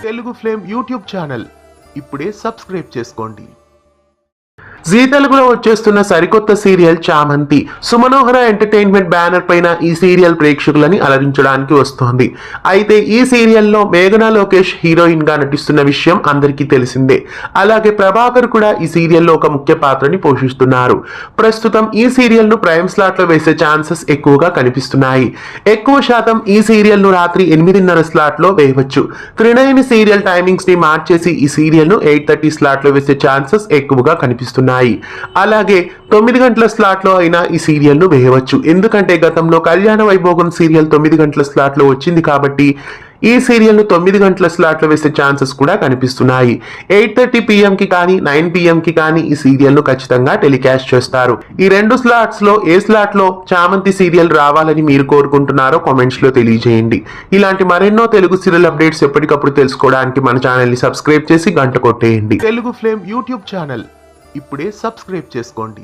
Telugu flame YouTube channel ఇప్పుడే subscribe చేసుకోండి. G తెలుగులో వచ్చేస్తున్న సరికొత్త సీరియల్ చామంతి. సుమనోహర ఎంటర్టైన్మెంట్ బ్యానర్ పైన ఈ సీరియల్ ప్రేక్షకులని అలరించడానికి వస్తోంది. అయితే ఈ సీరియల్లో మేఘనా లోకేష్ హీరోయిన్ గా నటిస్తున్న విషయం అందరికీ తెలిసిందే. అలాగే ప్రభాకర్ కూడా ఈ సీరియల్లో ఒక ముఖ్య పాత్రని పోషిస్తున్నారు. ప్రస్తుతం ఈ సీరియల్ ను ప్రైమ్ స్లాట్ లో వేసే ఛాన్సెస్ ఎక్కువగా కనిపిస్తున్నాయి. ఎక్కువ శాతం ఈ సీరియల్ ను రాత్రి 8:30 స్లాట్ లో వేయవచ్చు. త్రినయని సీరియల్ టైమింగ్స్ ని మార్చేసి ఈ సీరియల్ ను 8:30 స్లాట్ లో వేసే ఛాన్సెస్ ఎక్కువగా కనిపిస్తున్నాయి. అలాగే 9 గంటల స్లాట్ లో అయినా ఈ సీరియల్ ను వేయవచ్చు. ఎందుకంటే గతంలో కళ్యాణ వైభోగం సీరియల్ 9 గంటల స్లాట్ లో వచ్చింది కాబట్టి ఈ సీరియల్ ను 9 గంటల స్లాట్ లో వేసే ఛాన్సెస్ కూడా కనిపిస్తున్నాయి. 8:30 PM కి కానీ 9 PM కి కానీ ఈ సీరియల్ ను ఖచ్చితంగా టెలికాస్ట్ చేస్తారు. ఈ రెండు స్లాట్స్ లో ఏ స్లాట్ లో చామంతి సీరియల్ రావాలని మీరు కోరుకుంటున్నారో కామెంట్స్ లో తెలియజేయండి. ఇలాంటి మరెన్నో తెలుగు సీరియల్ అప్డేట్స్ ఎప్పటికప్పుడు తెలుసుకోవడానికి మన ఛానల్ ని సబ్స్క్రైబ్ చేసి గంట కొట్టేయండి. తెలుగు ఫ్లేమ్ యూట్యూబ్ ఛానల్ ఇప్పుడే సబ్స్క్రైబ్ చేసుకోండి.